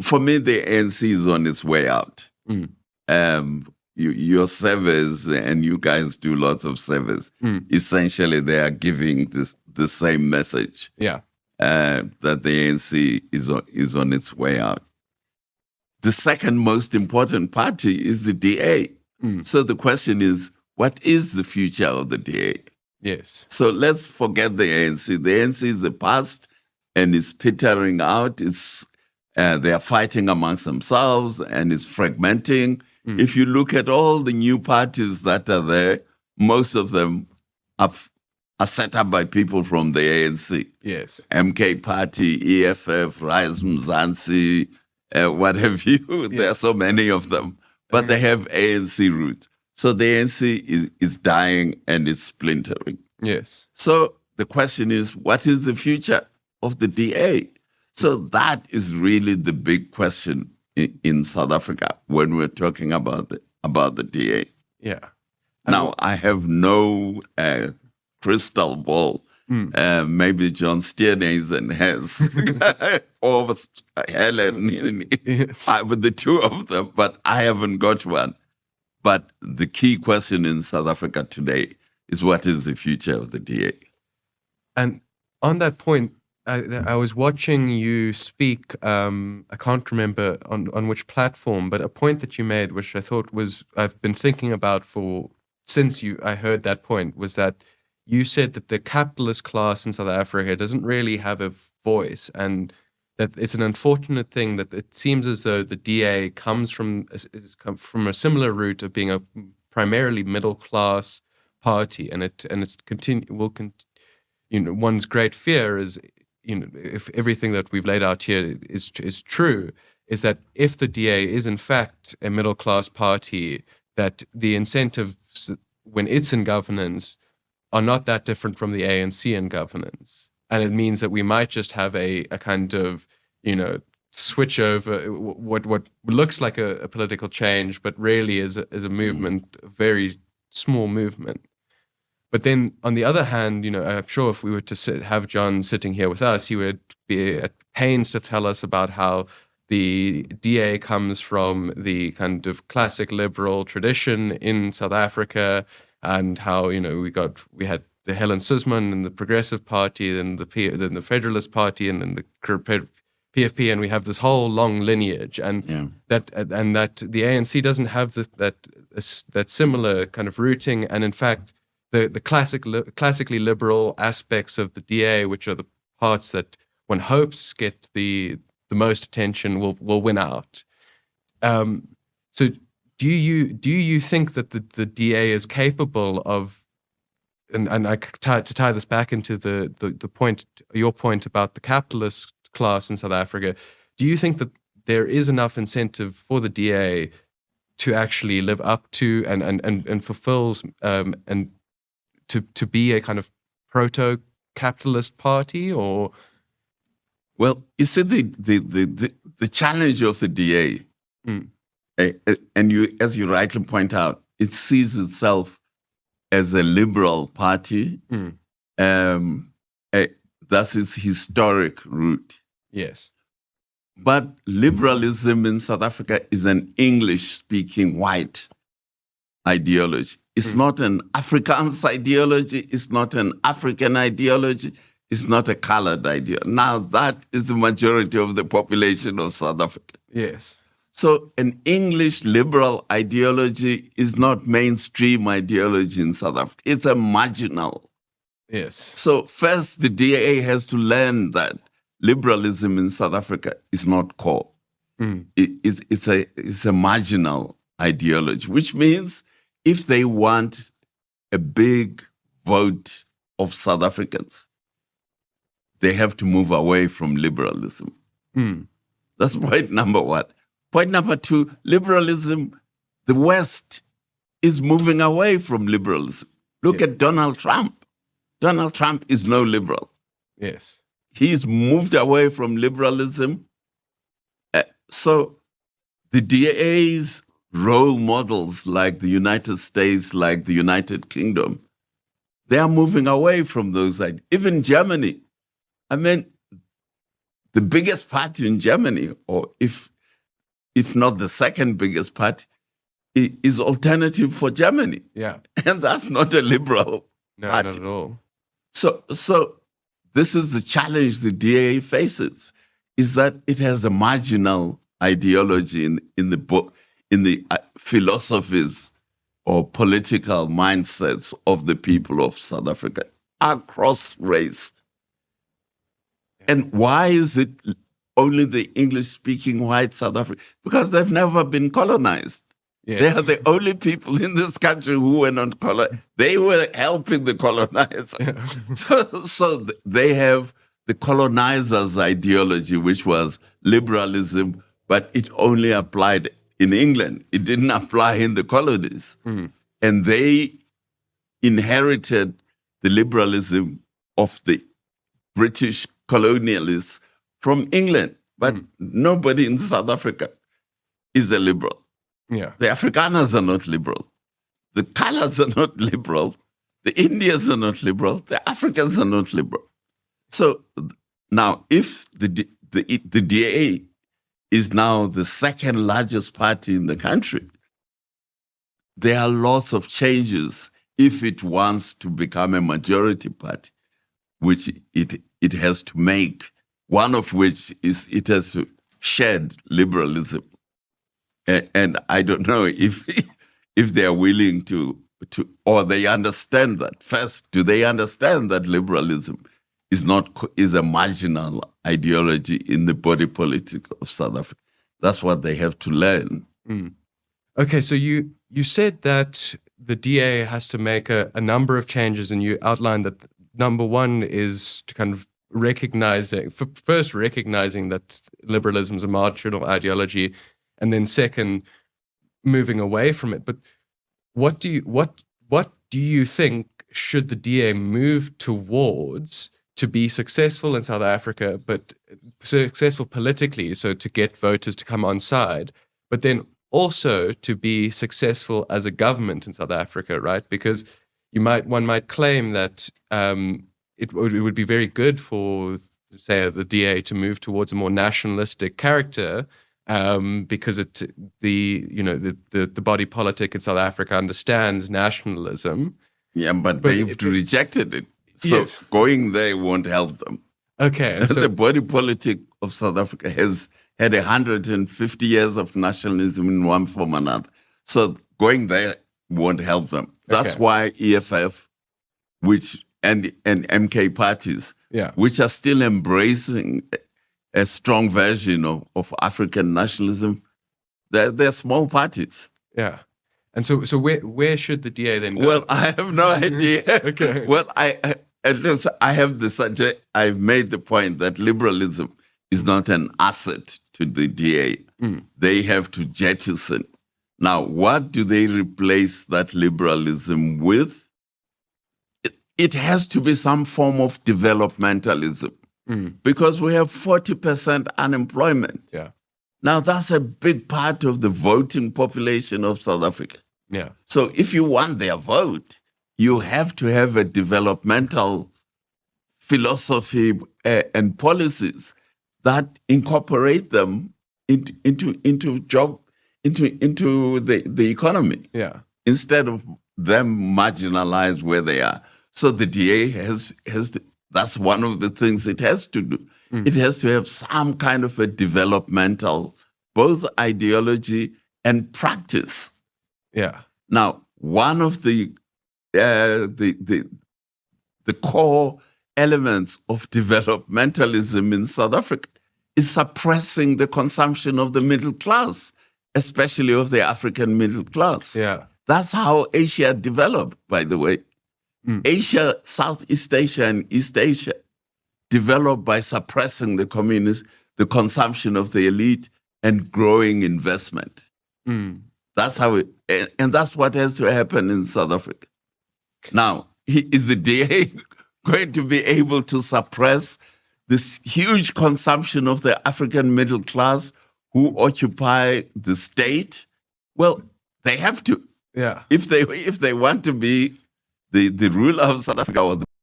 For me, the ANC is on its way out. Your surveys, and you guys do lots of surveys, essentially they are giving the same message. Yeah. That the ANC is on its way out. The second most important party is the DA. So the question is, what is the future of the DA? Yes. So let's forget the ANC. The ANC is the past and it's petering out. They are fighting amongst themselves and it's fragmenting. If you look at all the new parties that are there, most of them are set up by people from the ANC. Yes. MK Party, EFF, Rise Mzansi, what have you. Yes. There are so many of them, but they have ANC roots. So the ANC is dying and it's splintering. Yes. So the question is, what is the future of the DA? So that is really the big question in South Africa when we're talking about the DA. Yeah. Now, I have no crystal ball. Maybe John Steenhuisen has, or Helen, yes. With the two of them, but I haven't got one. But the key question in South Africa today is, what is the future of the DA? And on that point, I was watching you speak, I can't remember on which platform, but a point that you made, which I thought I've been thinking about since I heard that point, was that you said that the capitalist class in South Africa doesn't really have a voice, and that it's an unfortunate thing that it seems as though the DA comes from a similar route of being a primarily middle class party, and one's great fear is, if everything that we've laid out here is true, is that if the DA is in fact a middle class party, that the incentives when it's in governance are not that different from the ANC in governance. And it means that we might just have a kind of, switch over what looks like a political change, but really is a movement, a very small movement. But then on the other hand, I'm sure if we were to have John sitting here with us, he would be at pains to tell us about how the DA comes from the kind of classic liberal tradition in South Africa, and how we had the Helen Suzman and the Progressive Party, and then the Federalist Party, and then the PFP, and we have this whole long lineage, and that the ANC doesn't have that similar kind of rooting, and in fact the classically liberal aspects of the DA, which are the parts that one hopes get the most attention, will win out. So do you think that the DA is capable of, and to tie this back into the point, your point about the capitalist class in South Africa, do you think that there is enough incentive for the DA to actually live up to and fulfills and to be a kind of proto-capitalist party? Or, well, you see, the challenge of the DA, and as you rightly point out, it sees itself as a liberal party. That's its historic root. Yes. But liberalism in South Africa is an English-speaking white ideology. It's not an Afrikaans ideology. It's not an African ideology. It's not a colored ideology. Now, that is the majority of the population of South Africa. Yes. So an English liberal ideology is not mainstream ideology in South Africa. It's a marginal. Yes. So first, the DA has to learn that liberalism in South Africa is not core. It's a marginal ideology, which means if they want a big vote of South Africans, they have to move away from liberalism. That's point number one. Point number two, liberalism, the West is moving away from liberalism. Look at Donald Trump. Donald Trump is no liberal. Yes. He's moved away from liberalism. So the DA's role models, like the United States, like the United Kingdom, they are moving away from those ideas. Even Germany. I mean, the biggest party in Germany, or if not the second biggest party, is Alternative for Germany. Yeah. And that's not a liberal No, party. not at all. So this is the challenge the DA faces, is that it has a marginal ideology in the philosophies or political mindsets of the people of South Africa across race. And why is it only the English-speaking white South Africa? Because they've never been colonized. Yes. They are the only people in this country who were not colonized. They were helping the colonizer. So they have the colonizers' ideology, which was liberalism, but it only applied in England. It didn't apply in the colonies. Mm. And they inherited the liberalism of the British colonialists from England. But nobody in South Africa is a liberal. Yeah. The Afrikaners are not liberal. The colors are not liberal. The Indians are not liberal. The Africans are not liberal. So now, if the DA is now the second largest party in the country, there are lots of changes if it wants to become a majority party, which it has to make, one of which is it has to shed liberalism. And I don't know if they are willing to, or they understand that. First, do they understand that liberalism is a marginal ideology in the body politic of South Africa? That's what they have to learn. Mm. Okay, so you said that the DA has to make a number of changes, and you outlined that number one is to kind of recognizing that liberalism is a marginal ideology, and then second, moving away from it. But what do you think should the DA move towards to be successful in South Africa, but successful politically, so to get voters to come on side, but then also to be successful as a government in South Africa, right? Because one might claim that it would be very good for, say, the DA to move towards a more nationalistic character, because the body politic in South Africa understands nationalism. Yeah, but they've rejected it. So yes. Going there won't help them. Okay. So the body politic of South Africa has had 150 years of nationalism in one form or another. So going there won't help them. That's why EFF, and MK parties, which are still embracing a strong version of African nationalism, they're small parties. Yeah. And so where should the DA then go? Well, I have no idea. Okay. Well, I've made the point that liberalism is not an asset to the DA. Mm. They have to jettison. Now, what do they replace that liberalism with? It has to be some form of developmentalism, because we have 40% unemployment. Yeah. Now, that's a big part of the voting population of South Africa. Yeah. So if you want their vote, you have to have a developmental philosophy and policies that incorporate them into the economy. Yeah. Instead of them marginalized where they are. So the DA has to, that's one of the things it has to do. It has to have some kind of a developmental, both ideology and practice. Yeah. Now, one of the core elements of developmentalism in South Africa is suppressing the consumption of the middle class, especially of the African middle class. Yeah. That's how Asia developed, by the way. Asia, Southeast Asia, and East Asia developed by suppressing the consumption of the elite and growing investment. That's how and that's what has to happen in South Africa. Now, is the DA going to be able to suppress this huge consumption of the African middle class who occupy the state? Well, they have to. Yeah. If they want to be the ruler of South Africa or the